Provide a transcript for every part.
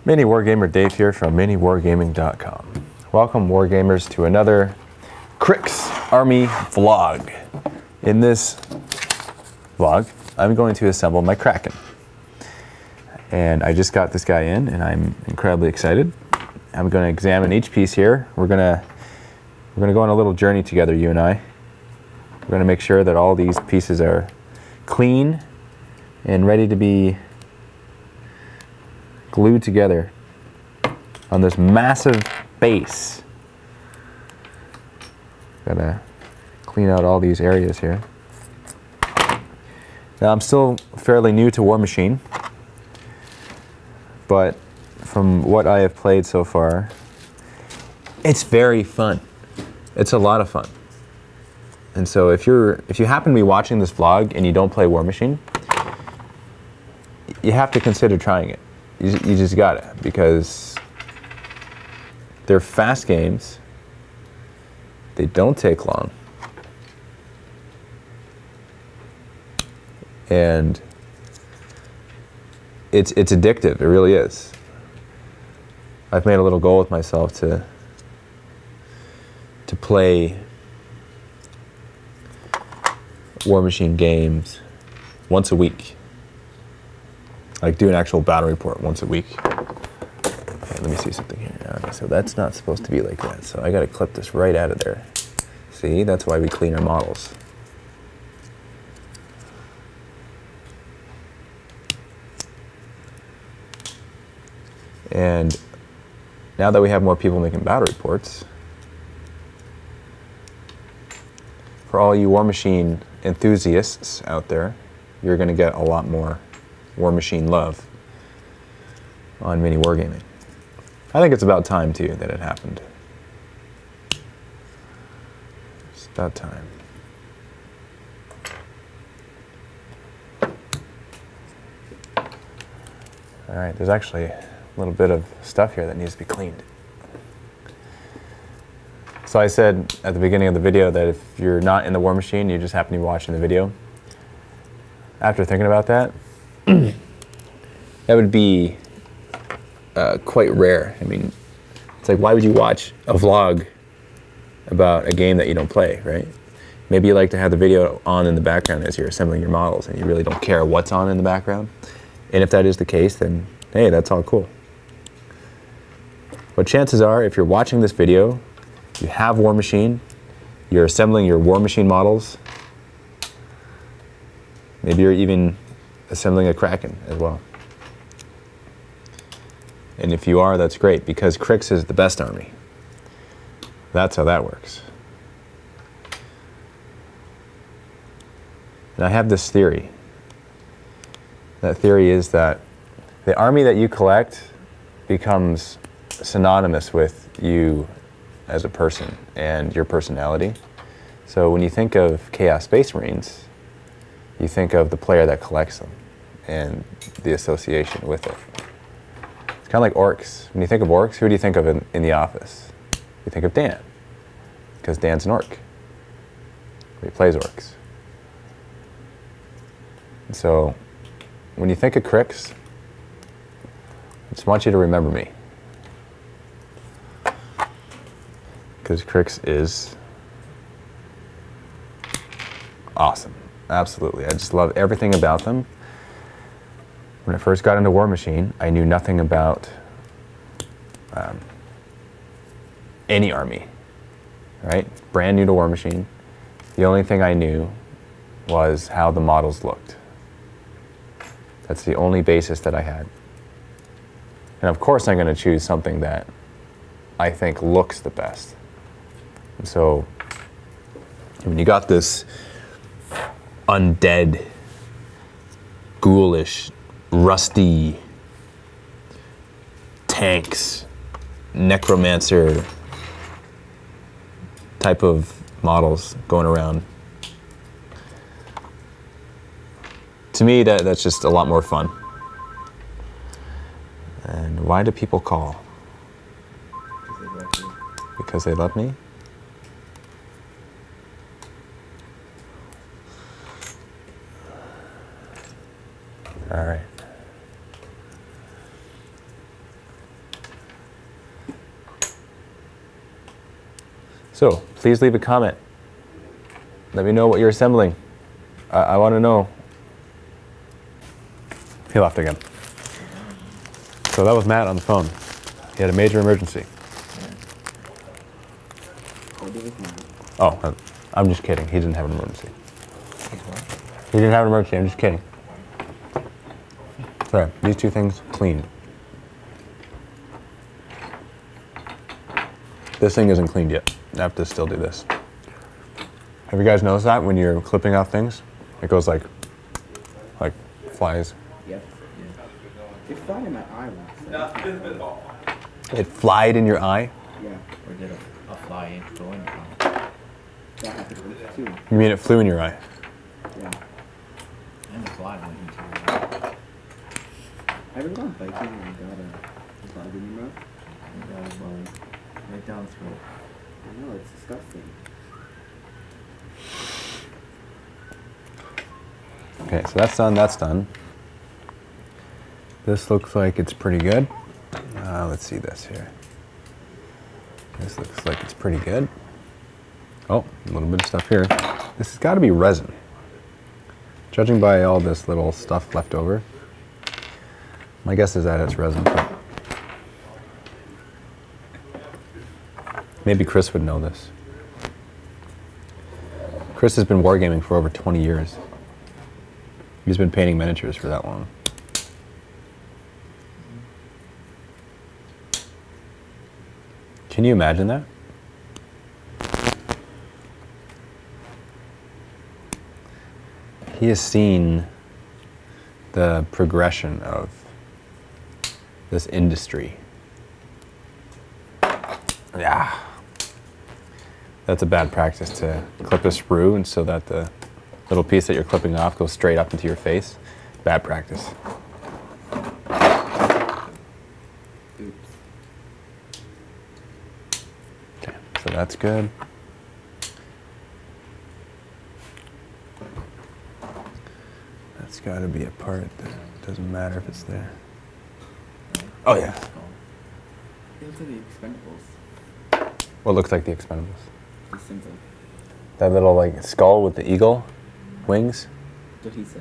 MiniWargamer Dave here from MiniWarGaming.com. Welcome, Wargamers, to another Crix Army vlog. In this vlog, I'm going to assemble my Kraken. And I just got this guy in, and I'm incredibly excited. I'm going to examine each piece here. We're gonna go on a little journey together, you and I. We're going to make sure that all these pieces are clean and ready to be glued together on this massive base. Gotta clean out all these areas here. Now, I'm still fairly new to Warmachine, but from what I have played so far, it's very fun. It's a lot of fun. And so if you happen to be watching this vlog and you don't play Warmachine, you have to consider trying it. You just gotta, because they're fast games. They don't take long. And it's addictive, it really is. I've made a little goal with myself to play Warmachine games once a week. Like do an actual battle report once a week. Okay, let me see something here. Okay, so that's not supposed to be like that. So I gotta clip this right out of there. See, that's why we clean our models. And now that we have more people making battle reports, for all you Warmachine enthusiasts out there, you're gonna get a lot more Warmachine love on MiniWarGaming. I think it's about time, too, that it happened. It's about time. All right, there's actually a little bit of stuff here that needs to be cleaned. So I said at the beginning of the video that if you're not in the Warmachine, you just happen to be watching the video. After thinking about that, that would be quite rare. I mean, it's like, why would you watch a vlog about a game that you don't play, right? Maybe you like to have the video on in the background as you're assembling your models and you really don't care what's on in the background. And if that is the case, then hey, that's all cool. But chances are, if you're watching this video, you have Warmachine, you're assembling your Warmachine models, maybe you're even assembling a Kraken as well. And if you are, that's great, because Crix is the best army. That's how that works. And I have this theory. That theory is that the army that you collect becomes synonymous with you as a person and your personality. So when you think of Chaos Space Marines, you think of the player that collects them and the association with it. It's kind of like orcs. When you think of orcs, who do you think of in The Office? You think of Dan, because Dan's an orc. He plays orcs. And so when you think of Crix, I just want you to remember me. Because Crix is awesome. Absolutely. I just love everything about them. When I first got into Warmachine, I knew nothing about any army, right? Brand new to Warmachine. The only thing I knew was how the models looked. That's the only basis that I had. And of course I'm going to choose something that I think looks the best. And so when you got this undead, ghoulish, rusty tanks, necromancer type of models going around, to me that's just a lot more fun. And why do people call? Because they love me? All right. So please leave a comment. Let me know what you're assembling. I want to know. He left again. So that was Matt on the phone. He had a major emergency. Oh, I'm just kidding. He didn't have an emergency. He didn't have an emergency. I'm just kidding. Sorry, these two things cleaned. This thing isn't cleaned yet. I have to still do this. Have you guys noticed that when you're clipping off things? It goes like flies. Yep. Yeah. It flied in my eye once. It flied in your eye? Yeah. Or did a fly go in your eye? That happened too. You mean it flew in your eye? Yeah. And the fly went into your eye. Have you ever gone biking and you got a bug in your mouth? Well, right down through. I know, it's disgusting. Okay, so that's done, that's done. This looks like it's pretty good. Let's see this here. This looks like it's pretty good. Oh, a little bit of stuff here. This has got to be resin. Judging by all this little stuff left over, my guess is that it's resin. But maybe Chris would know this. Chris has been wargaming for over 20 years. He's been painting miniatures for that long. Can you imagine that? He has seen the progression of this industry. Yeah. That's a bad practice to clip a sprue and so that the little piece that you're clipping off goes straight up into your face. Bad practice. Oops. Okay, so that's good. That's got to be a part that doesn't matter if it's there. Oh yeah. It looks like the Expendables. What looks like the Expendables? The symbol. That little like skull with the eagle wings. What he says.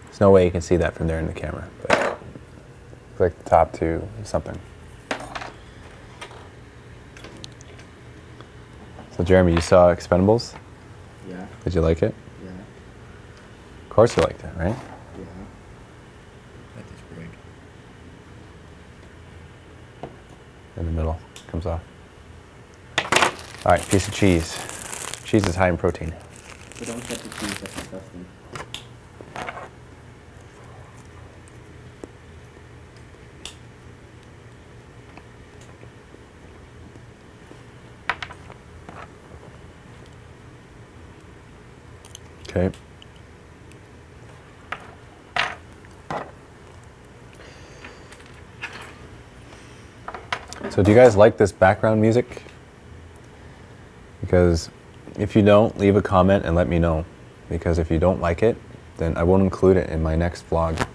There's no way you can see that from there in the camera, but it's like the top two something. So Jeremy, you saw Expendables? Yeah. Did you like it? Yeah. Of course you liked it, right? Yeah. That is big. In the middle, comes off. All right, piece of cheese. Cheese is high in protein. But don't touch the cheese, that's disgusting. Okay. So do you guys like this background music? Because if you don't, leave a comment and let me know. Because if you don't like it, then I won't include it in my next vlog.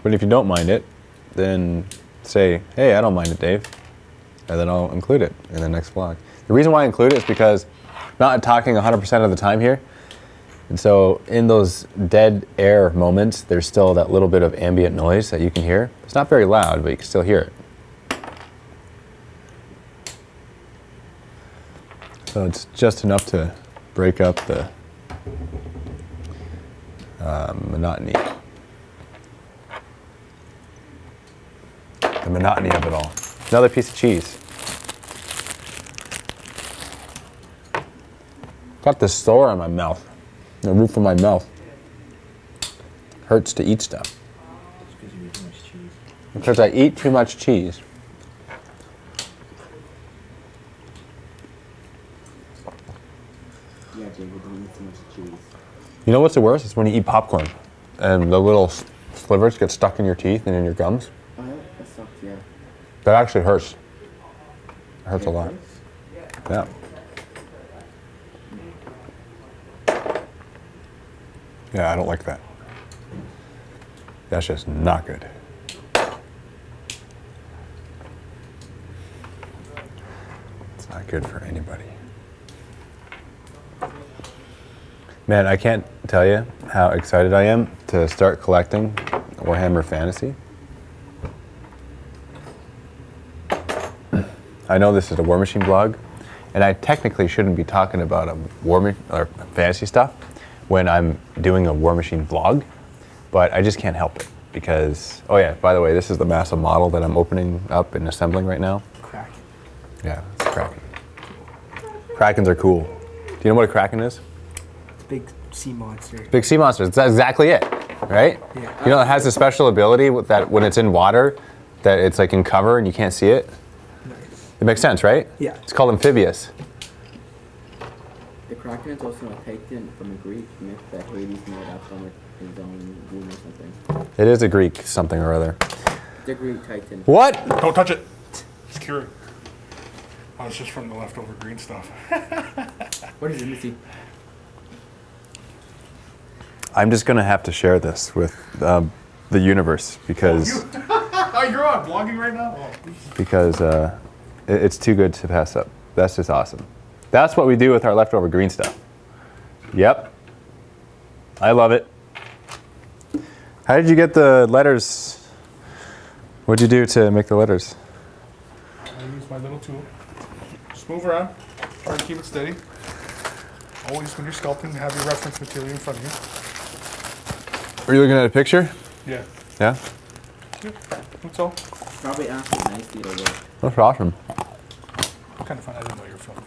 But if you don't mind it, then say, hey, I don't mind it, Dave. And then I'll include it in the next vlog. The reason why I include it is because I'm not talking 100% of the time here. And so in those dead air moments, there's still that little bit of ambient noise that you can hear. It's not very loud, but you can still hear it. So it's just enough to break up the monotony. The monotony of it all. Another piece of cheese. Got this sore on my mouth. The roof of my mouth. Hurts to eat stuff. It's because you eat too much cheese. Because I eat too much cheese. Yeah, David, don't eat too much cheese. You know what's the worst? It's when you eat popcorn and the little slivers get stuck in your teeth and in your gums. Oh, yeah? That sucks, yeah. That actually hurts. It hurts a lot. Yeah. Yeah, I don't like that. That's just not good. Not good for anybody. Man, I can't tell you how excited I am to start collecting Warhammer Fantasy. I know this is a Warmachine blog, and I technically shouldn't be talking about or fantasy stuff when I'm doing a Warmachine vlog, but I just can't help it because, oh yeah, by the way, this is the massive model that I'm opening up and assembling right now. Kraken. Yeah, it's a Kraken. Krakens are cool. Do you know what a Kraken is? Big sea monster. Big sea monsters. That's exactly it, right? Yeah. You know, it has a special ability with that when it's in water, that it's like in cover and you can't see it. Nice. It makes sense, right? Yeah. It's called amphibious. The Kraken is also a titan from a Greek myth that Hades made up on his own womb or something. It is a Greek something or other. The Greek titan. What? Don't touch it. It's curing. Oh, it's just from the leftover green stuff. What is it, Missy? I'm just gonna have to share this with the universe because Oh, you're on blogging right now? Oh, because it's too good to pass up. That's just awesome. That's what we do with our leftover green stuff. Yep. I love it. How did you get the letters? What'd you do to make the letters? I use my little tool. Just move around. Try to keep it steady. Always, when you're sculpting, have your reference material in front of you. Are you looking at a picture? Yeah. Yeah. Yeah. That's all. Probably asked it nicely to work. That's awesome. Kind of fun. I didn't know you were filming.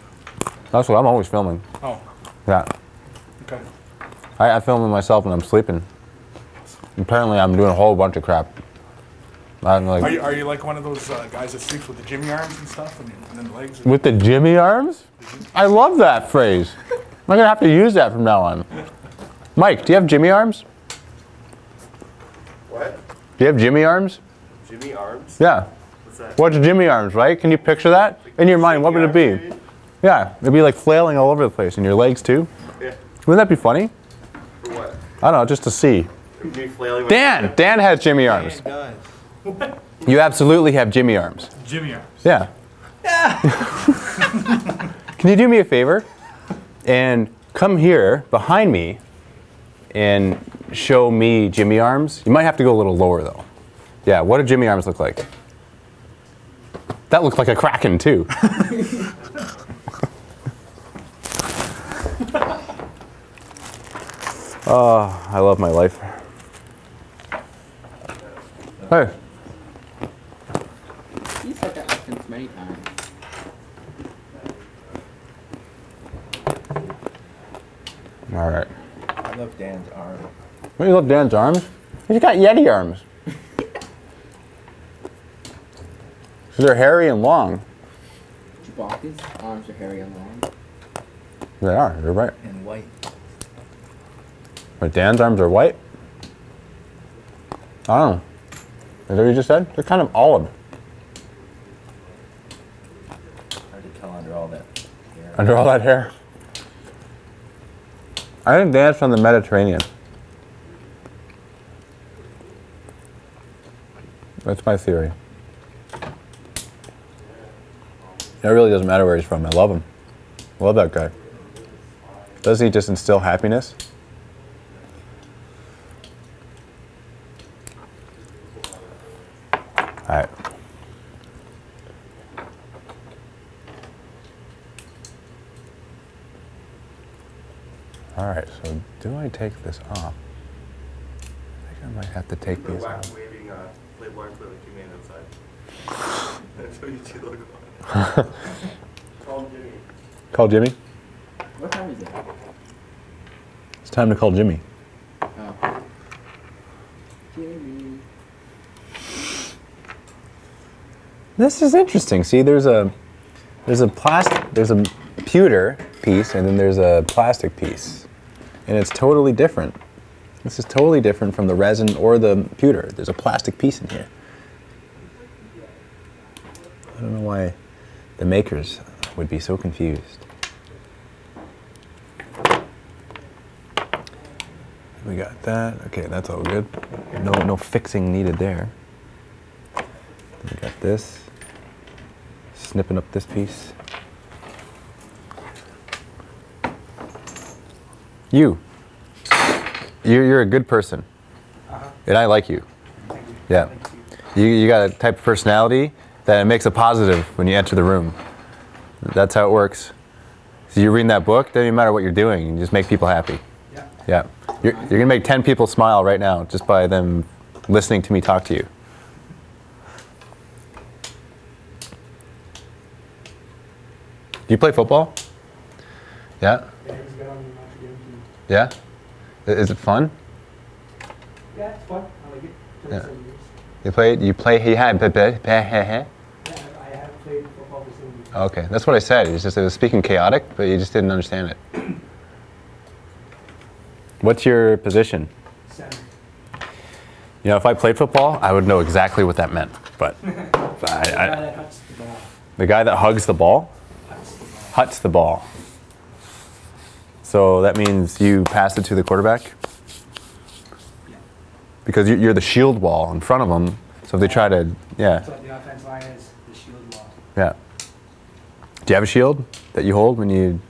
That's what I'm always filming. Oh, Yeah. okay. I film myself when I'm sleeping. Apparently, I'm doing a whole bunch of crap. I'm like, Are you like one of those guys that sleeps with the Jimmy arms and stuff, and then the legs? with the Jimmy arms? I love that phrase. I'm gonna have to use that from now on. Mike, do you have Jimmy arms? What? Do you have Jimmy arms? Jimmy arms? Yeah. What's that? What's Jimmy arms, right? Can you picture that? In your mind, what would it be? Yeah, it'd be like flailing all over the place, and your legs too. Yeah. Wouldn't that be funny? For what? I don't know, just to see. Me flailing with Dan has Jimmy arms. Guys. You absolutely have Jimmy arms. Jimmy arms. Yeah. Can you do me a favor and come here behind me and show me Jimmy arms? You might have to go a little lower though. Yeah, what do Jimmy arms look like? That looks like a Kraken too. Oh, I love my life. Hey. He's said that reference many times. All right. I love Dan's arm. What, you love Dan's arms? He's got Yeti arms. They're hairy and long. Chewbacca's arms are hairy and long. They are, you're right. And white. But Dan's arms are white? I don't know. Is that what you just said? They're kind of olive. Hard to tell under all that hair. Under all that hair. I think Dan's from the Mediterranean. That's my theory. It really doesn't matter where he's from. I love him. I love that guy. Doesn't he just instill happiness? All right. All right, so do I take this off? I think I might have to take the these whack off. waving Playboy toilet you made outside. That's what you two look like. Call him Jimmy. Call Jimmy? What time is it? It's time to call Jimmy. Oh. Jimmy. This is interesting. See, there's a pewter piece and then there's a plastic piece. And it's totally different. This is totally different from the resin or the pewter. There's a plastic piece in here. I don't know why the makers would be so confused. We got that. Okay, that's all good. No fixing needed there. We got this. Snipping up this piece. You're a good person, and I like you. Thank you. Yeah. Thank you. You got a type of personality that it makes a positive when you enter the room. That's how it works. So you're reading that book, doesn't even matter what you're doing, you just make people happy. Yeah. Yeah. You're gonna make 10 people smile right now just by them listening to me talk to you. Do you play football? Yeah? Yeah, he's got on the match game team. Yeah? Is it fun? Yeah, it's fun. I like it. Yeah. 7 years. He had, Yeah, I have played football for 7 years. okay, that's what I said. It was speaking chaotic, but you just didn't understand it. What's your position? Center. You know, if I played football, I would know exactly what that meant. But The guy that cuts the ball. the guy that hugs the ball, Cuts the ball. huts the ball. So that means you pass it to the quarterback? Yeah. Because you're the shield wall in front of them. So if they try to, yeah, That's what the offense line is, the shield wall. yeah. Do you have a shield that you hold when you,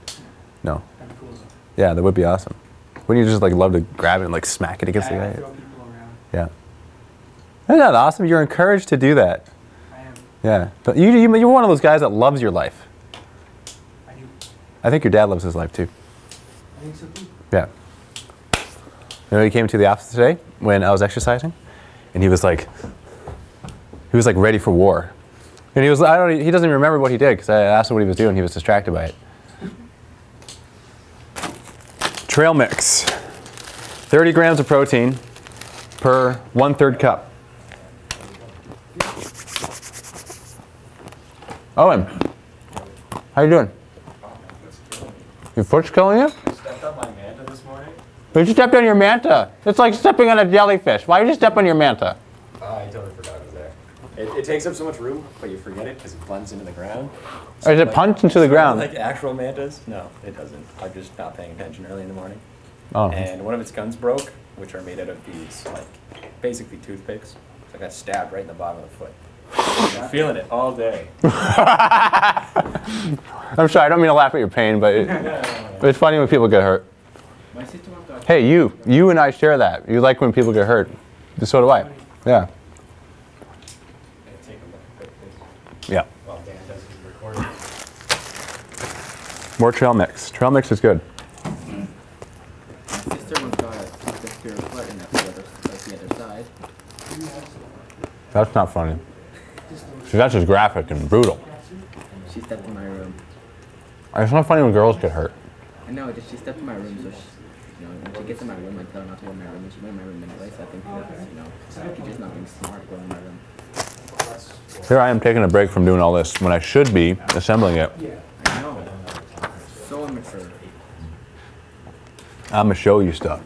no? That'd be cool though. Yeah, that would be awesome. Wouldn't you just like love to grab it and like smack it against the I guy? throw people around. Yeah. Isn't that awesome? You're encouraged to do that. I am. Yeah. But you're one of those guys that loves your life. I do. I think your dad loves his life too. I think so too. Yeah. You know, he came to the office today when I was exercising, and he was like ready for war. And he doesn't even remember what he did because I asked him what he was doing. He was distracted by it. Trail mix. 30 grams of protein per 1/3 cup. Owen, how you doing? Your foot's killing you? Stepped up my manta this morning. You stepped on your manta. It's like stepping on a jellyfish. Why did you step on your manta? I totally forgot it was there. It takes up so much room, but you forget it because it blends into the ground. Or is it punched into the ground? Like actual mantas? No, it doesn't. I'm just not paying attention early in the morning. Oh. And one of its guns broke, which are made out of these, like, basically toothpicks. So I got stabbed right in the bottom of the foot. I'm feeling it all day. I'm sorry, I don't mean to laugh at your pain, but it's funny when people get hurt. My sister wants to. Hey, you and I share that. You like when people get hurt. So do I. Yeah. Take a look at this Yeah. while Dan does his recording. More trail mix. Trail mix is good. My sister wants to stick to her foot and that's the other side. That's not funny. See, that's just graphic and brutal. She stepped in my room. It's not funny when girls get hurt. I know, she stepped in my room, so when she gets in my room, I tell her not to go in my room, and she went in my room anyway, so I think she's just not being smart going in my room. Here I am taking a break from doing all this when I should be assembling it. I know. So immature. I'm gonna show you stuff.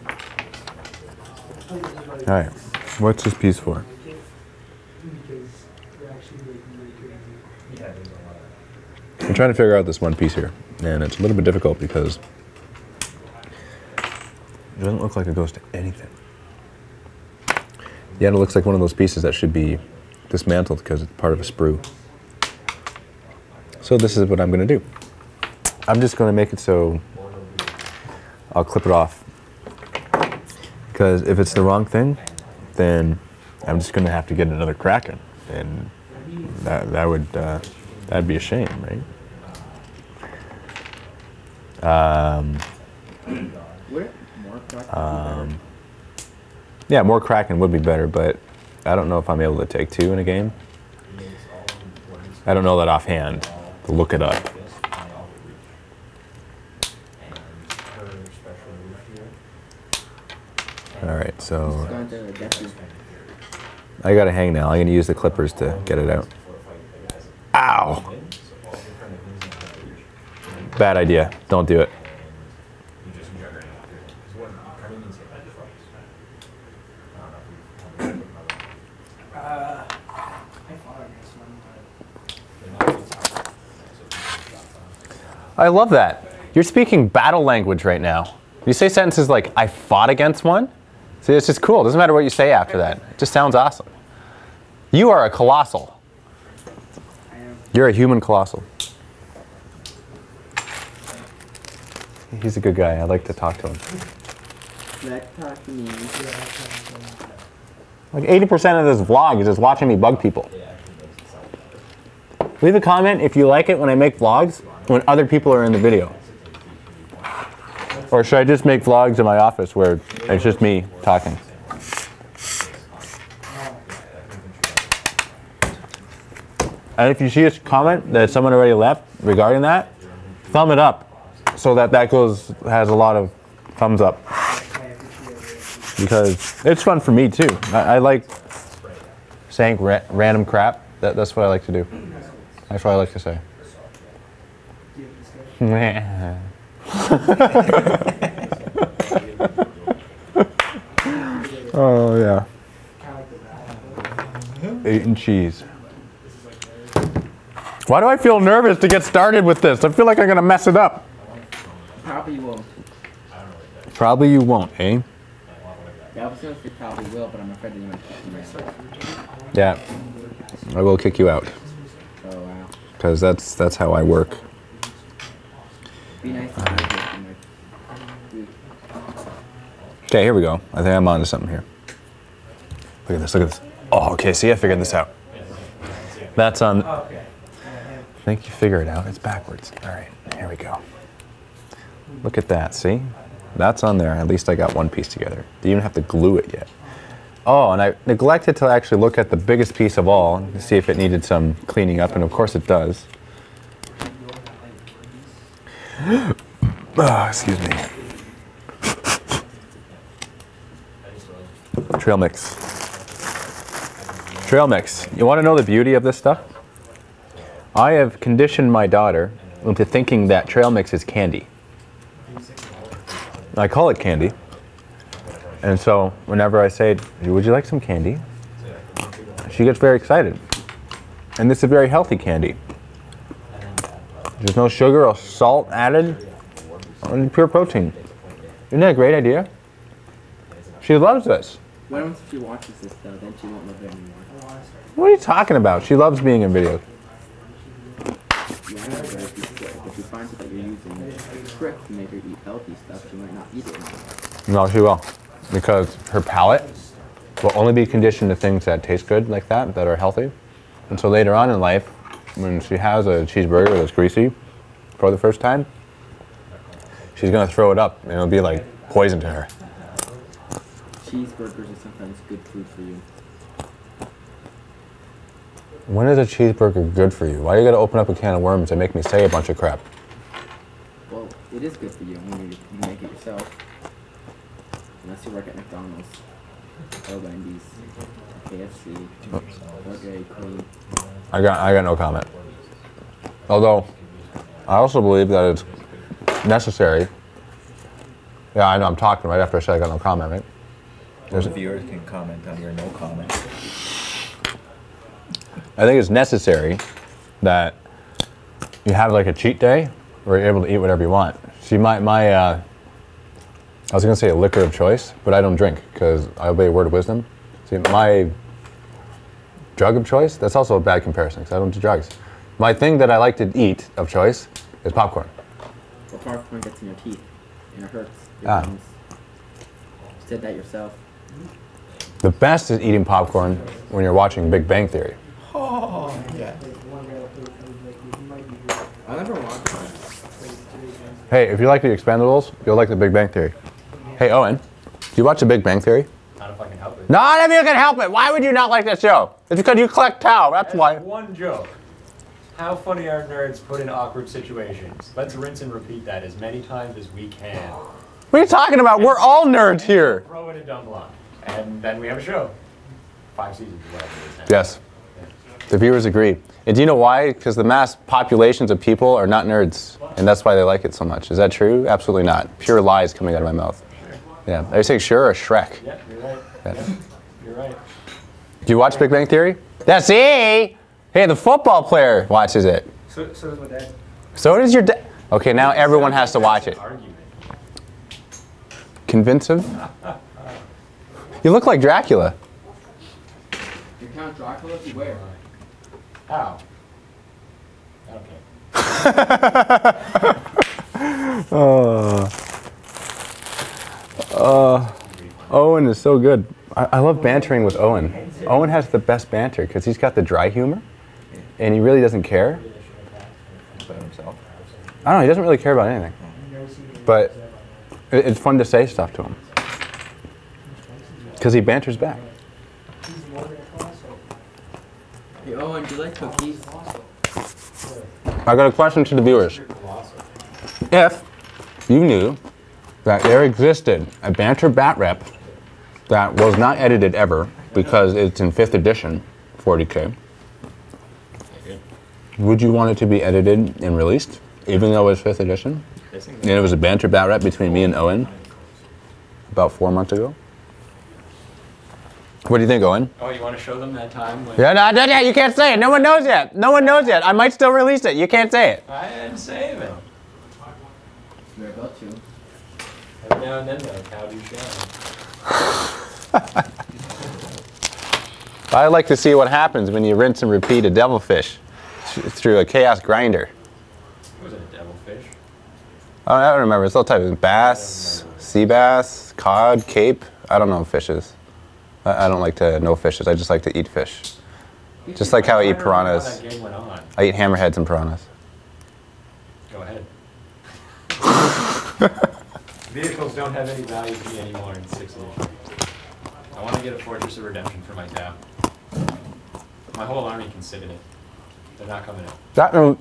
All right, what's this piece for? I'm trying to figure out this one piece here, and it's a little bit difficult because it doesn't look like it goes to anything. Yeah, it looks like one of those pieces that should be dismantled because it's part of a sprue. So this is what I'm going to do. I'm just going to make it so I'll clip it off. Because if it's the wrong thing, then I'm just going to have to get another Kraken, and that'd be a shame, right? Would more Kraken Yeah, more Kraken would be better, but I don't know if I'm able to take 2 in a game. I don't know that offhand. Look it up. All right, so going to Dietary. I gotta hang now. I'm gonna use the clippers to get it out. Ow! Bad idea. Don't do it. I love that. You're speaking battle language right now. You say sentences like, I fought against one. See, it's just cool. It doesn't matter what you say after that. It just sounds awesome. You are a colossal. I am. You're a human colossal. He's a good guy. I like to talk to him. Let's talk to me. Like 80% of this vlog is just watching me bug people. Leave a comment if you like it when I make vlogs when other people are in the video. Or should I just make vlogs in my office where it's just me talking? And if you see a comment that someone already left regarding that, thumb it up so that has a lot of thumbs up. Because it's fun for me too. I like saying random crap. That's what I like to do. That's what I like to say. Oh yeah. Eating cheese. Why do I feel nervous to get started with this? I feel like I'm gonna mess it up. Probably won't. Probably you won't, eh? Yeah, I was gonna say probably will, but I'm afraid that you might kick me out. Yeah. I will kick you out. Oh wow. Because that's how I work. Be nice to me. Okay, here we go. I think I'm onto something here. Look at this, look at this. Oh, okay, see, I figured this out. That's on... I think you figure it out. It's backwards. All right, here we go. Look at that, see? That's on there. At least I got one piece together. Didn't even have to glue it yet. Oh, and I neglected to actually look at the biggest piece of all to see if it needed some cleaning up, and of course it does. Oh, excuse me. Trail mix. Trail mix. You want to know the beauty of this stuff? I have conditioned my daughter into thinking that trail mix is candy. I call it candy. And so whenever I say, would you like some candy? She gets very excited. And this is very healthy candy. There's no sugar or salt added. Only pure protein. Isn't that a great idea? She loves this. Once she watches this though, then she won't love it anymore. What are you talking about? She loves being in videos. Yeah, I know, but if you find that you're using a trick to make her eat healthy stuff, she might not eat it anymore. No, she will. Because her palate will only be conditioned to things that taste good like that are healthy. And so later on in life, when she has a cheeseburger that's greasy for the first time, she's going to throw it up and it'll be like poison to her. Cheeseburgers are sometimes good food for you. When is a cheeseburger good for you? Why you gotta open up a can of worms and make me say a bunch of crap? Well, it is good for you when you make it yourself. Unless you work at McDonald's, or Wendy's, KFC, or Dairy Queen. I got no comment. Although, I also believe that it's necessary. Yeah, I know, I'm talking right after I said I got no comment, right? Those viewers can comment on your no comment. I think it's necessary that you have like a cheat day where you're able to eat whatever you want. See, I was gonna say a liquor of choice, but I don't drink because I obey a word of wisdom. See, my drug of choice, that's also a bad comparison because I don't do drugs. My thing that I like to eat of choice is popcorn. Well, popcorn gets in your teeth and it hurts your Ah. gums. You said that yourself. The best is eating popcorn when you're watching Big Bang Theory. Oh, yeah. I never watched that. Hey, if you like the Expendables, you'll like the Big Bang Theory. Hey, Owen, do you watch the Big Bang Theory? Not if I can help it. Not if you can help it. Why would you not like this show? It's because you collect towel. That's why. One joke. How funny are nerds put in awkward situations? Let's rinse and repeat that as many times as we can. What are you talking about? We're all nerds here. Throw in a dumb line. And then we have a show. 5 seasons or whatever it is. Yes. The viewers agree. And do you know why? Because the mass populations of people are not nerds. And that's why they like it so much. Is that true? Absolutely not. Pure lies coming out of my mouth. Yeah. Are you saying sure or Shrek? Yeah, you're right. Yeah. You're right. Do you watch Big Bang Theory? That's it. Hey, the football player watches it. So does my dad. So does your dad. Okay, now everyone has to watch it. Argument. Convincing? You look like Dracula. You Count Dracula if you wear. How? Okay. Owen is so good. I love bantering with Owen. Owen has the best banter because he's got the dry humor, and he really doesn't care. About himself. I don't know, he doesn't really care about anything. But it's fun to say stuff to him. Because he banters back. Hey, Owen, do you like cookies? I got a question to the viewers. If you knew that there existed a Banter bat rep that was not edited ever because it's in 5th edition, 40K, would you want it to be edited and released, even though it's 5th edition? And it was a Banter bat rep between me and Owen about 4 months ago. What do you think, Owen? Oh, you want to show them that time when... Yeah, no, you can't say it. No one knows yet. No one knows yet. I might still release it. You can't say it. I didn't save it. You're about to. Every now and then, though, cow do show. I like to see what happens when you rinse and repeat a devilfish through a chaos grinder. Was it a devilfish? I don't remember. It's all type of bass, sea bass, cod, cape. I don't know fishes. I don't like to know fishes. I just like to eat fish. Just like how I eat piranhas. That game went on. I eat hammerheads and piranhas. Go ahead. Vehicles don't have any value to me anymore in 6th edition. I want to get a Fortress of Redemption for my tab. My whole army can sit in it. They're not coming in.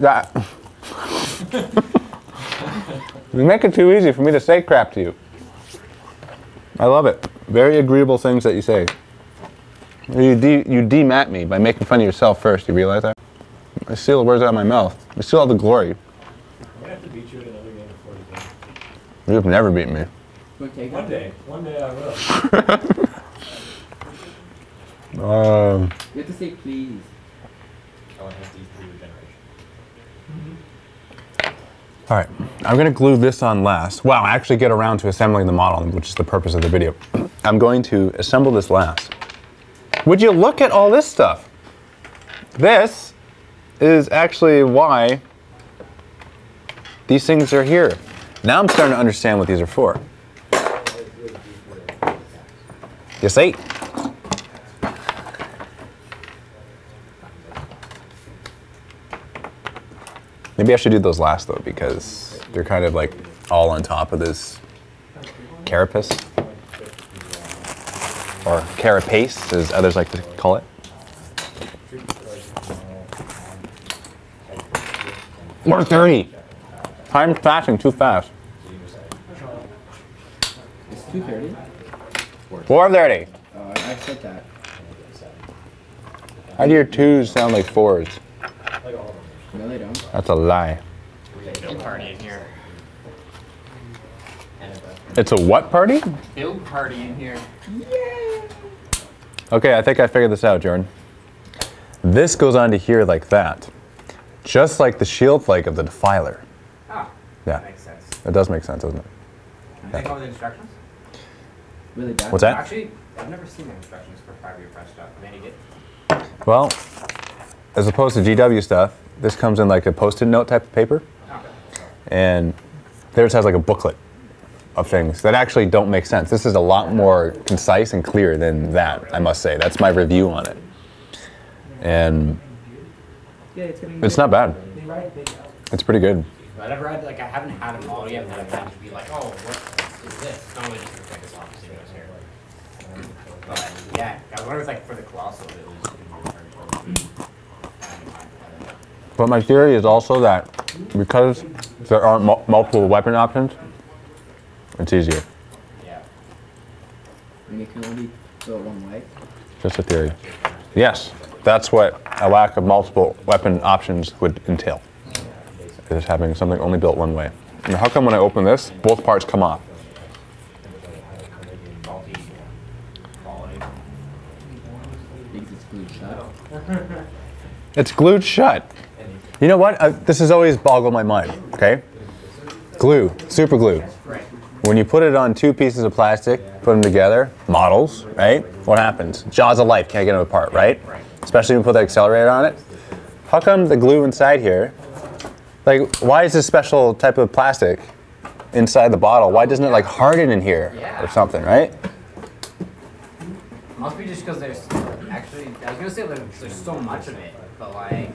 That. You make it too easy for me to say crap to you. I love it. Very agreeable things that you say. You demat me by making fun of yourself first. You realize that? I steal the words out of my mouth. I steal all the glory. I'm going to have to beat you at another game of 40K. You've never beaten me. One day I will. You have to say please. I want to have these 3 regeneration. All right, I'm gonna glue this on last. Wow, I actually get around to assembling the model, which is the purpose of the video. I'm going to assemble this last. Would you look at all this stuff? This is actually why these things are here. Now I'm starting to understand what these are for. You see? Maybe I should do those last though, because they're kind of like all on top of this carapace, or carapace as others like to call it. 4:30. Time's passing too fast. It's 2:30? 4:30. I said that. How do your 2s sound like 4s? No, they don't. That's a lie. Build party in here. It's a what party? Build party in here. Okay, I think I figured this out, Jordan. This goes onto here like that. Just like the shield leg of the Defiler. Ah, Yeah, that makes sense. it does make sense, doesn't it? Can they come with instructions? Really bad. What's that? Actually, I've never seen the instructions for 5-year press stuff. I mean, Well, as opposed to GW stuff, this comes in like a post-it note type of paper. And theirs has like a booklet of things that actually don't make sense. This is a lot more concise and clear than that, I must say. That's my review on it. And it's not bad. It's pretty good. I never had, like, I haven't had a model yet that I've had to be like, oh, what is this? It's normally just like this office goes here. But yeah, when it was like for the colossal, it was But my theory is also that because there aren't multiple weapon options, it's easier. yeah. And you can only go one way. Just a theory. Yes, that's what a lack of multiple weapon options would entail. Is having something only built one way. And how come when I open this, both parts come off? Because it's glued shut. It's glued shut. You know what? This has always boggled my mind, okay? Glue, super glue. When you put it on 2 pieces of plastic, put them together, models, right? What happens? Jaws of life, can't get them apart, right? Especially when you put the accelerator on it. How come the glue inside here, like, why is this special type of plastic inside the bottle. Why doesn't it like harden in here Yeah. or something, right? Must be just because there's actually, I was gonna say there's so much of it, but like,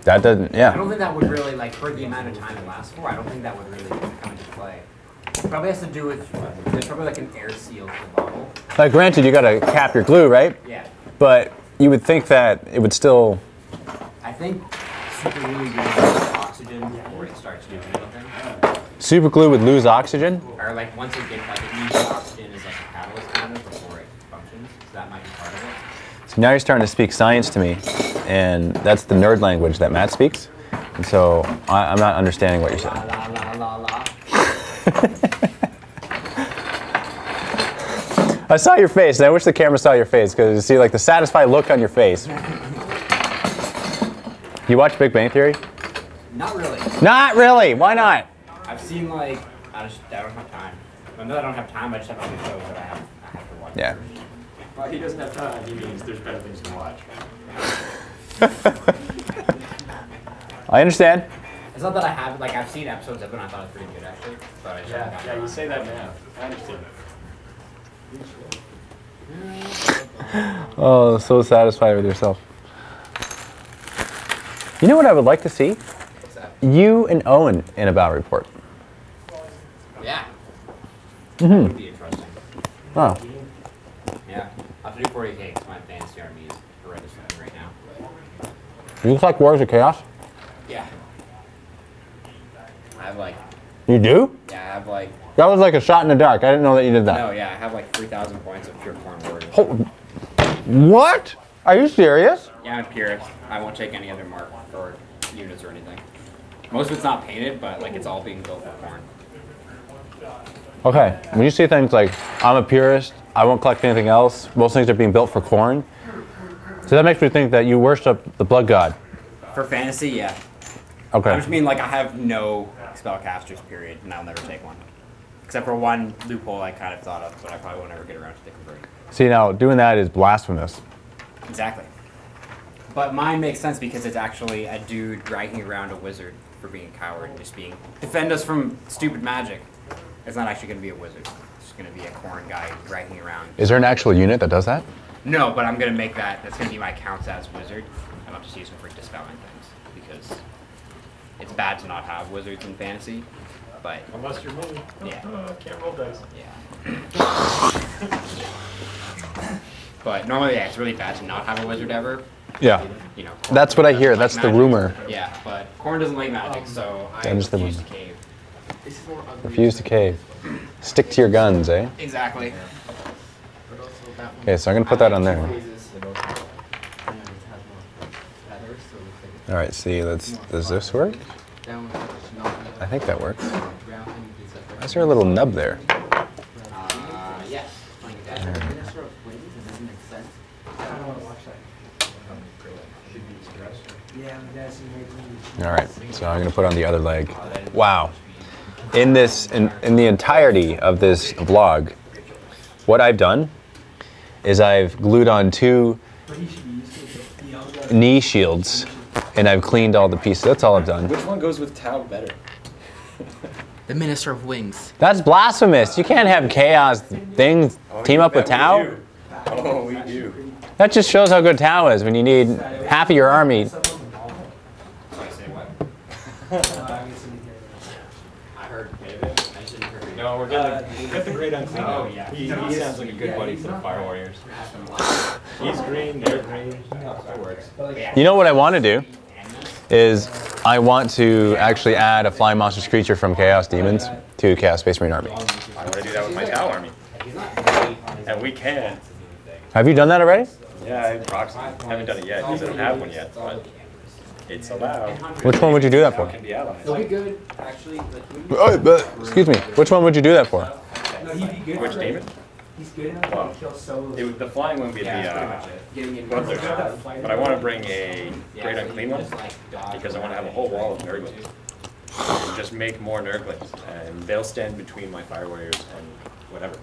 That doesn't, I yeah. don't think that would really, like, for the amount of time it lasts for, I don't think that would really come into play. It probably has to do with, there's probably like an air seal to the bottle. Like granted, you gotta cap your glue, right? Yeah. But you would think that it would still, I think super really good with oxygen before it starts doing anything. super glue would lose oxygen? Or like once it gets, like it needs oxygen as like a catalyst kind of before it functions. So that might be part of it. So now you're starting to speak science to me, and that's the nerd language that Matt speaks. And so I'm not understanding what you're saying. La la la la la. I saw your face, and I wish the camera saw your face, because you see like the satisfied look on your face. You watch Big Bang Theory? Not really. Not really. Why not? I've seen like, I don't have time. When I don't have time, I just have other shows that I have to watch. Yeah. Well, he doesn't have time. He means there's better things to watch. I understand. It's not that I have, like I've seen episodes of it and I thought it was pretty good actually. But I just haven't gotten Yeah, you around. say that now. I understand. Oh, so satisfied with yourself. You know what I would like to see? What's that? You and Owen in a battle report. Yeah. Mm-hmm. That would be interesting. Oh. Yeah. I'll have to do 40k because my fantasy army is horrendous right now. You like Wars of Chaos? Yeah. I have like, You do? yeah, I have like, That was like a shot in the dark. I didn't know that you did that. no, yeah, I have like 3,000 points of pure corn warrior. What? Are you serious? Yeah, I'm purist. I won't take any other mark or units or anything. Most of it's not painted, but like it's all being built for corn. Okay, when you say things like, I'm a purist, I won't collect anything else, most things are being built for corn. So that makes me think that you worship the blood god. For fantasy, yeah. I Okay. just mean like I have no spellcasters, period, and I'll never take one. Except for one loophole I kind of thought of, but I probably won't ever get around to the converting. See, now, doing that is blasphemous. Exactly. But mine makes sense because it's actually a dude dragging around a wizard for being a coward and just being, defend us from stupid magic. It's not actually going to be a wizard. It's just going to be a corn guy dragging around. Is there an actual unit that does that? No, but I'm going to make that, that's going to be my counts as wizard. I'm not just using for dispelling things because it's bad to not have wizards in fantasy, but Unless you're me. yeah. Can't roll dice. Yeah. But normally, yeah, it's really bad to not have a wizard ever. Yeah. You know, That's what I corn hear. doesn't That's like the magic. rumor. Yeah, but corn doesn't like magic, so I That is the refuse to rumor. cave. Refuse to cave. Stick to your guns, eh? Exactly. Okay, so I'm gonna put that on there. All right, see, does this work? I think that works. Why is there a little nub there? Yes. All right, so I'm gonna put on the other leg. Wow. In the entirety of this vlog, what I've done is I've glued on 2 knee shields and I've cleaned all the pieces. That's all I've done. Which one goes with Tau better? The Minister of Wings. That's blasphemous. You can't have chaos things team up with Tau. Oh, we do. That just shows how good Tau is when you need half of your army. I heard. No, we're gonna get the great unclean. Oh, yeah. He sounds like a good buddy for the Fire Warriors. He's green, they're green. That works. You know what I want to do is I want to actually add a flying monstrous creature from Chaos Demons to Chaos Space Marine Army. I want to do that with my Tau army. And we can. Have you done that already? Yeah, I approximately haven't done it yet because I don't have one yet, but it's allowed. Which one would you do that for? Can be allies. It'll be good, actually. Excuse me. Which one would you do that for? No, he'd be good. Which demon? He's good enough to kill solos. The flying one would be Getting in. Gunther. But I want to bring a great unclean one because I want to have a whole wall of Nurglings. And just make more Nurglings. And they'll stand between my Fire Warriors and whatever.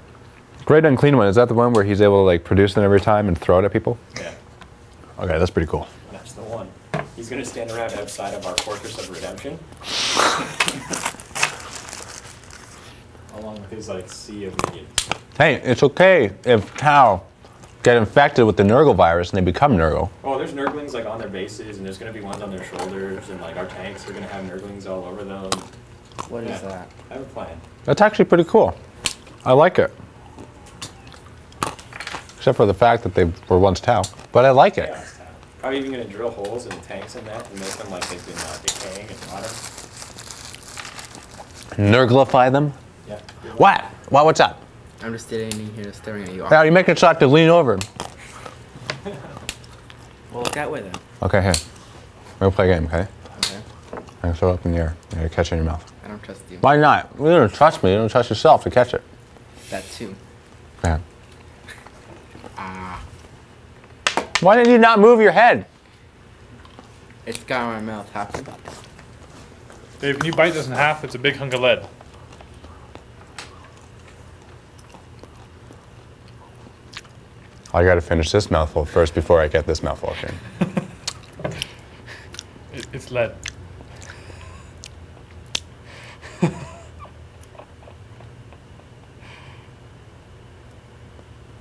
Great Unclean One. Is that the one where he's able to like produce them every time and throw it at people? Yeah, Okay, that's pretty cool. that's the one. He's going to stand around outside of our Fortress of Redemption. along with his like sea of minions. Hey, it's okay if Tau get infected with the Nurgle virus and they become Nurgle. Oh, there's Nurglings like on their bases, and there's gonna be ones on their shoulders, and like our tanks are gonna have Nurglings all over them. What is that? I have a plan. That's actually pretty cool. I like it. Except for the fact that they were once Tau. But I like it. Yeah, it's probably even gonna drill holes in the tanks in that and make them like they've been decaying and rotting. Nurglify them? Yeah. What? What's up? I'm just standing here staring at you. Now you're making it so I have to lean over. Well, look that way then. Okay, here. We're gonna play a game, okay? Okay. I'm gonna throw it up in the air. You gotta catch it in your mouth. I don't trust you. Why not? You don't trust me. You don't trust yourself to catch it. That too. Yeah. Ah. Why did you not move your head? It's got my mouth happen. Dave, when you bite this in half, it's a big hunk of lead. I gotta finish this mouthful first before I get this mouthful, okay? It's lead.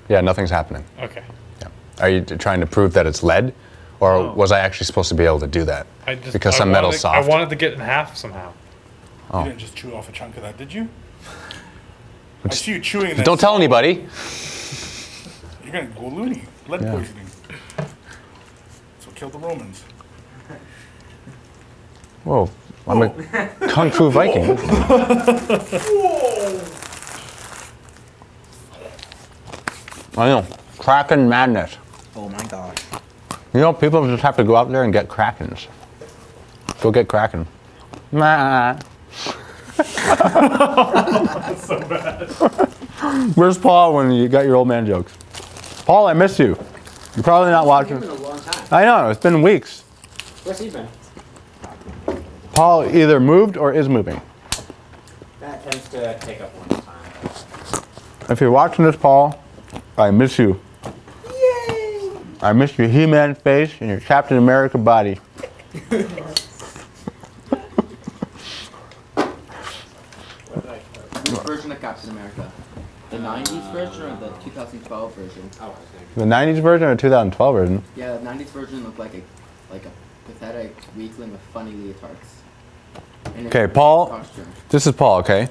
Yeah, nothing's happening. Okay. Yeah. Are you trying to prove that it's lead? Or No. was I actually supposed to be able to do that? Because I some metal's wanted soft. I wanted to get it in half somehow. Oh. You didn't just chew off a chunk of that, did you? I see you chewing that. Don't tell anybody. You're gonna go loony. Lead Yeah. poisoning. So kill the Romans. Whoa, I'm a Kung Fu Viking. I know, Kraken madness. Oh my gosh. You know, people just have to go out there and get Krakens. Go get Kraken. Nah. That's so bad. Where's Paul when you got your old man jokes? Paul, I miss you. You're probably not watching. It's been a long time. I know, it's been weeks. Where's he been? Paul either moved or is moving. That tends to take up one time. If you're watching this, Paul, I miss you. Yay! I miss your He-Man face and your Captain America body. Which version of Captain America? The 90s version or the 2012 version? Oh, The 90s version or 2012 version? Yeah, the 90s version looked like a pathetic weakling with funny leotards. And Okay, it's Paul. costume. This is Paul, okay?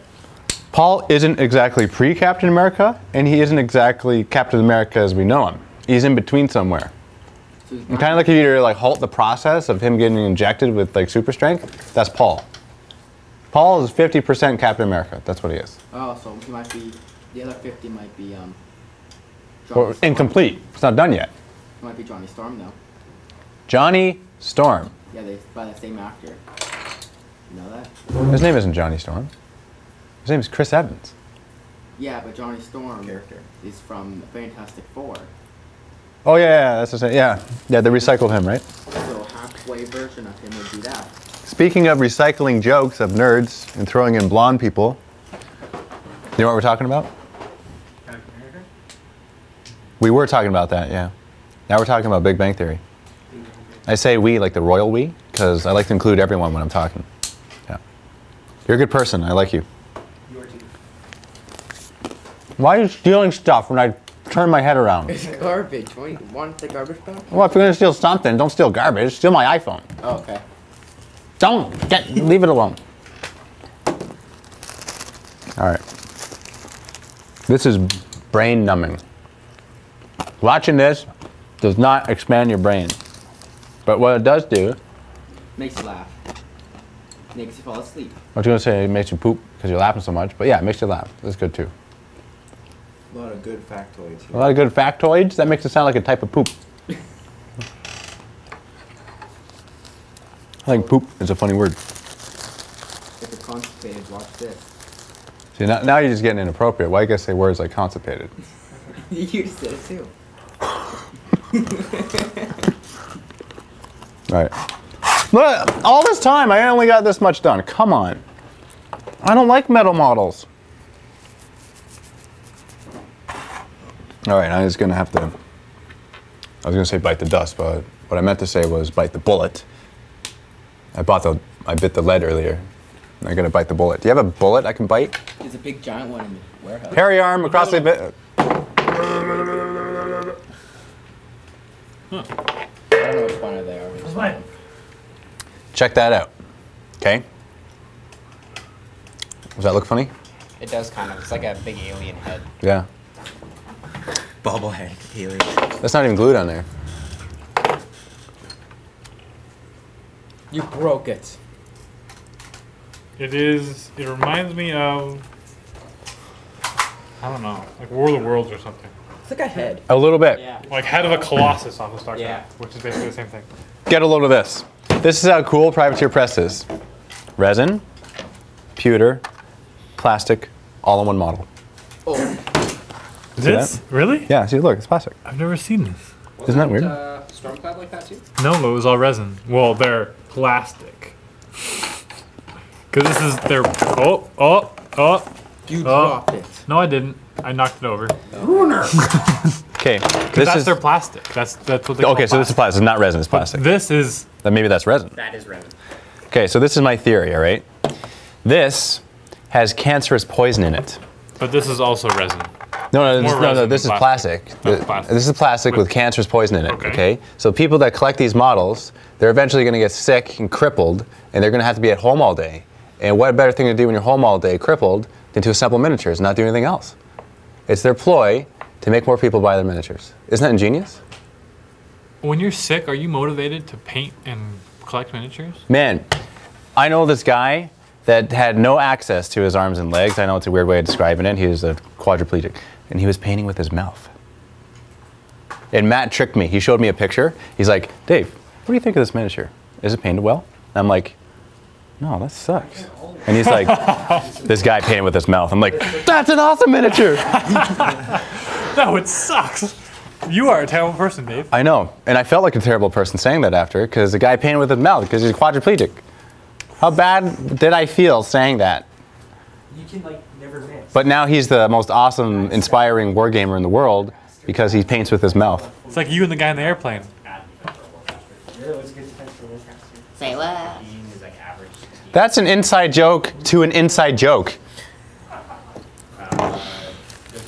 Paul isn't exactly pre-Captain America, and he isn't exactly Captain America as we know him. He's in between somewhere. So he's Kind of like if you were to like halt the process of him getting injected with like super strength, that's Paul. Paul is 50% Captain America. That's what he is. Oh, so he might be. The other 50 might be Or Johnny Storm. incomplete. It's not done yet. It might be Johnny Storm though. Johnny Storm. Yeah, they by the same actor. You know that? His name isn't Johnny Storm. His name is Chris Evans. Yeah, but Johnny Storm is from Fantastic Four. Oh yeah, that's the same. Yeah, they recycled him, right? So halfway version of him would be that. Speaking of recycling jokes of nerds and throwing in blonde people, you know what we're talking about? We were talking about that, yeah. Now we're talking about Big Bang Theory. I say we like the royal we, because I like to include everyone when I'm talking. Yeah. You're a good person. I like you. Why are you stealing stuff when I turn my head around? It's garbage. Want the garbage bag? Well, if you're going to steal something, don't steal garbage. Steal my iPhone. Oh, okay. Leave it alone. All right. This is brain numbing. Watching this does not expand your brain. But what it does do, Makes you laugh. Makes you fall asleep. I was going to say it makes you poop because you're laughing so much, but yeah, it makes you laugh. That's good too. A lot of good factoids A here. lot of good factoids. That makes it sound like a type of poop. I think poop is a funny word. If you're constipated, watch this. See, now you're just getting inappropriate. Why you gotta say words like constipated? You just did it too. All right. Look, all this time, I only got this much done. Come on. I don't like metal models. All right, I'm just gonna have to, I was gonna say bite the dust, but what I meant to say was bite the bullet. I bit the lead earlier. I'm gonna bite the bullet. Do you have a bullet I can bite? There's a big giant one in the warehouse. Parry arm across the bit. I don't know which one are they are. That's mine. Check that out. Okay. Does that look funny? It does kind of. It's like a big alien head. Yeah. Bobblehead alien. That's not even glued on there. You broke it. It is. It reminds me of. I don't know, like War of the Worlds or something. It's like a head. A little bit. Yeah. Like head of a colossus off of StarCraft, Yeah. which is basically the same thing. Get a load of this. This is how cool Privateer Press is. Resin, pewter, plastic, all in one model. Oh. See This? that? Really? Yeah, see, look, it's plastic. I've never seen this. Isn't that weird? Stormcloud like that too? No, it was all resin. Well, they're plastic. Because this is their. Oh. You Oh. dropped it. No, I didn't. I knocked it over. Okay, Because this that's is their plastic. That's what they call okay. So this is plastic, it's not resin. It's plastic. This is. Then maybe that's resin. That is resin. Okay, so this is my theory. All right, this has cancerous poison in it. But this is also resin. No, More no, resin this is than plastic. That's plastic. This is plastic with With- cancerous poison in it. Okay. Okay, so people that collect these models, they're eventually going to get sick and crippled, and they're going to have to be at home all day. And what a better thing to do when you're home all day, crippled, than to assemble miniatures and not do anything else. It's their ploy to make more people buy their miniatures. Isn't that ingenious? When you're sick, are you motivated to paint and collect miniatures? Man, I know this guy that had no access to his arms and legs. I know it's a weird way of describing it. He was a quadriplegic, and he was painting with his mouth. And Matt tricked me. He showed me a picture. He's like, Dave, what do you think of this miniature? Is it painted well? And I'm like, no, that sucks. And he's like, this guy painted with his mouth. I'm like, that's an awesome miniature. No, it sucks. You are a terrible person, Dave. I know. And I felt like a terrible person saying that after, because the guy painted with his mouth, because he's quadriplegic. How bad did I feel saying that? You can like never miss. But now he's the most awesome, inspiring wargamer in the world because he paints with his mouth. It's like you and the guy in the airplane. Really, it's good defense for Warcaster. Say what? Is like average. That's an inside joke to an inside joke.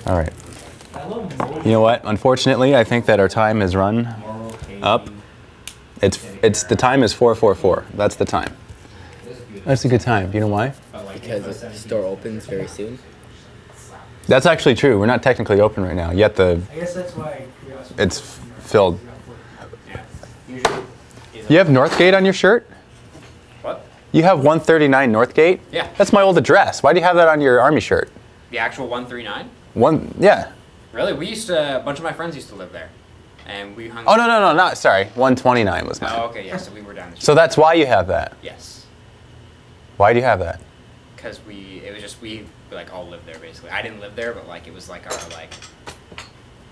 All right. You know what? Unfortunately, I think that our time has run up. It's the time is 4:44. That's the time. That's a good time. Do you know why? Because the store opens very soon. That's actually true. We're not technically open right now. Yet I guess that's why curiosity. it's filled. You have Northgate on your shirt? What? You have 139 Northgate? Yeah. That's my old address. Why do you have that on your army shirt? The actual 139? Yeah. Really? We used to, a bunch of my friends used to live there. And we hung Oh, no, not, sorry. 129 was mine. Oh, okay, yeah, so we were down the street. So that's why you have that. Yes. Why do you have that? Because it was just, we like all lived there basically. I didn't live there, but like it was like our like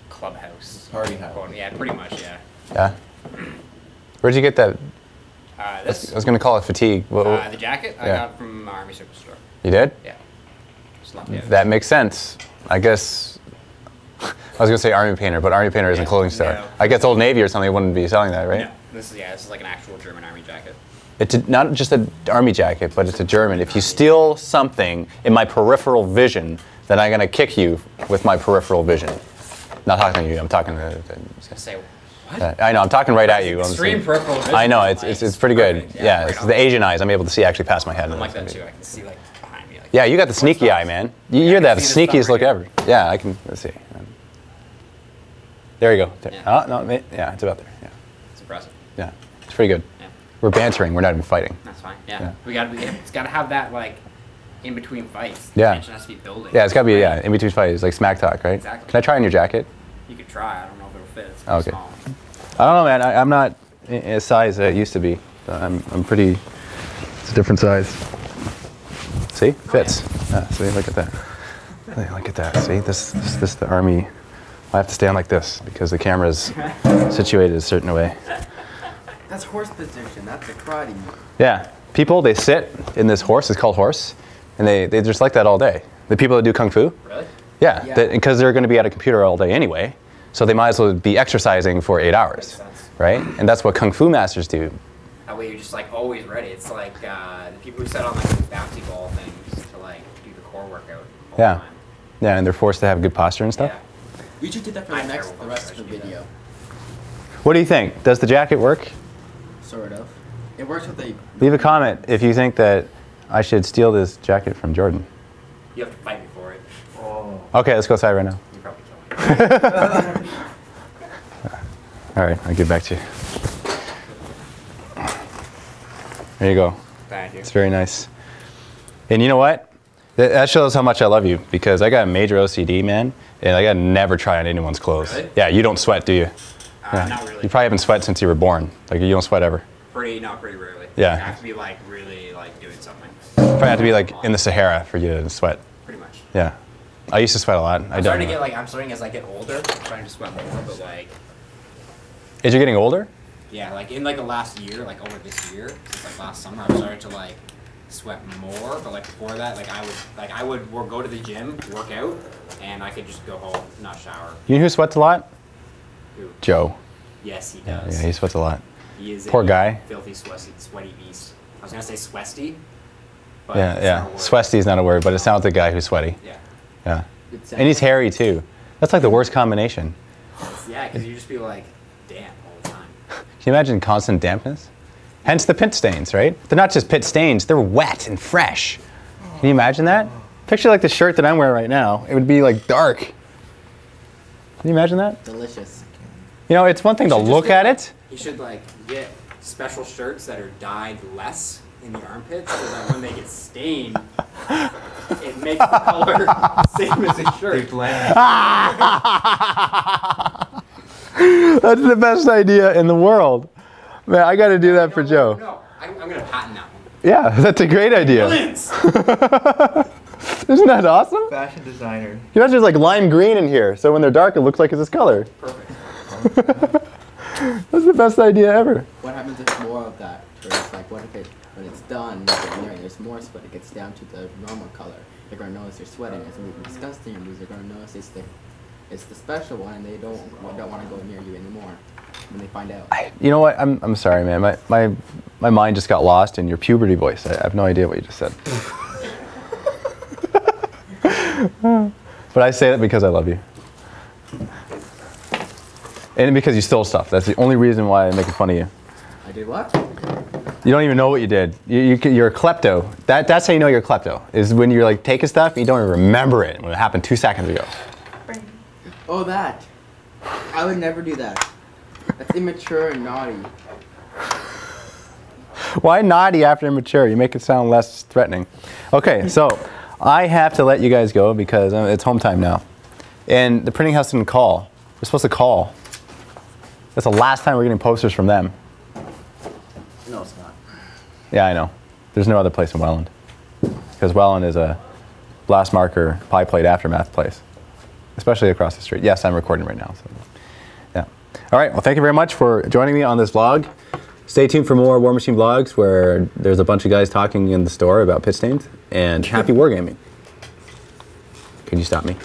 clubhouse. Party house. Yeah, pretty much, yeah. Yeah. Where'd you get that? I This, was going to call it fatigue. the jacket I Yeah. got from our Army Surplus store. You did? Yeah. Just lucked out. That makes sense. I guess. I was going to say Army Painter, but Army Painter isn't a Yeah, clothing store. no. I guess Old Navy or something wouldn't be selling that, right? No, this is like an actual German Army jacket. It's not just an army jacket, but it's a German. If you steal something in my peripheral vision, then I'm going to kick you with my peripheral vision. Not talking to you, I'm talking to... I was gonna say, what? I know, I'm talking right at you. Extreme peripheral vision. I know, Like, it's pretty good. perfect. Yeah, right it's on. the Asian eyes. I'm able to see actually past my head. I'm like that too. I can see like behind me. Like, Yeah, you got the sneaky eye, man. You're I the can see the sneakiest stuff look right ever. Yeah, I can, let's see. There you go. Yeah. Oh, no, yeah, it's about there. Yeah, it's impressive. yeah, it's pretty good. Yeah. We're bantering, we're not even fighting. That's fine. Yeah. Yeah. We gotta. It's gotta have that like in between fights. Yeah. The tension has to be building. Yeah, it's got to be, Right? yeah, in between fights, like smack talk, right? Exactly. Can I try on your jacket? You could try. I don't know if it'll fit. It's Okay. small. I don't know, man. I'm not a size that I used to be. I'm pretty. It's a different size. See, fits. Yeah, see, look at that. Look at that. See, this the army. I have to stand like this because the camera's situated a certain way. That's horse position. That's a karate. Yeah, people they sit in this horse. It's called horse, and they just like that all day. The people that do kung fu. Really? Yeah, Yeah. because they're going to be at a computer all day anyway, so they might as well be exercising for 8 hours, sense. right? And that's what kung fu masters do. That way you're just like always ready. It's like the people who set on like the bouncy ball things to like do the core workout. All the time. Yeah, and they're forced to have good posture and stuff. Yeah. We should do that for I'm the terrible rest posture, of I the should do video. What do you think? Does the jacket work? Sort of. It works with the. Leave a comment if you think that I should steal this jacket from Jordan. You have to fight me for it. Oh. Okay, let's go outside right now. You probably kill me. All right, I'll get back to you. There you go. Thank you. It's very nice. And you know what? That shows how much I love you, because I got a major OCD, man, and I got to never try on anyone's clothes. Really? Yeah, you don't sweat, do you? Not really. You probably haven't sweat since you were born. Like, you don't sweat ever. Pretty rarely. Yeah. You have to be like really like doing something. Probably have to be like in the Sahara for you to sweat. Pretty much. Yeah. I used to sweat a lot. I'm starting as I get older, I'm trying to sweat more, but like, Is you getting older? yeah, like in like the last year, like over this year, since like last summer, I've started to like sweat more. But like before that, I would go to the gym, work out, and I could just go home, not shower. You know who sweats a lot? Who? Joe. Yes, he Yeah, does. he sweats a lot. He is Poor a guy. filthy, sweaty beast. I was gonna say sweaty, but Yeah, it's yeah. not a word. Swesty is not a word, but it sounds like a guy who's sweaty. Yeah. Yeah. It sounds And he's like- hairy too. That's like the worst combination. Yeah, because you just be like, damn, all the time. Can you imagine constant dampness? Hence the pit stains, right? They're not just pit stains, they're wet and fresh. Can you imagine that? Picture like the shirt that I'm wearing right now. It would be like dark. Can you imagine that? Delicious. You know, it's one thing to You should just look get, at it. You should like get special shirts that are dyed less in the armpits, so that when they get stained, it makes the color same as a shirt. That's the best idea in the world. Man, I got to do that for Joe. No, I'm gonna patent that one. Yeah, that's a great idea. Brilliance. Isn't that awesome? Fashion designer. You know, there's like lime green in here, so when they're dark, it looks like it's this color. Perfect. That's the best idea ever. What happens if more of that? Where it's like, what if when it's done, there's more sweat, it gets down to the normal color. They're gonna notice you're sweating. It's gonna be disgusting, and they're gonna notice it's the special one, and they don't want to go near you anymore when they find out. You know what? I'm sorry, man. My mind just got lost in your puberty voice. I have no idea what you just said. But I say that because I love you. And because you stole stuff. That's the only reason why I'm making fun of you. I did what? You don't even know what you did. You're a klepto. That's how you know you're a klepto, is when you're like taking stuff and you don't even remember it when it happened 2 seconds ago. Oh, that. I would never do that. That's immature and naughty. Why naughty after immature? You make it sound less threatening. Okay, so I have to let you guys go because it's home time now. And the printing house didn't call. We're supposed to call. That's the last time we're getting posters from them. No, it's not. Yeah, I know. There's no other place in Welland. Because Welland is a blast marker, pie plate aftermath place. Especially across the street. Yes, I'm recording right now. So, yeah. All right, well, thank you very much for joining me on this vlog. Stay tuned for more Warmachine vlogs where there's a bunch of guys talking in the store about pit stains. And happy wargaming. Can you stop me?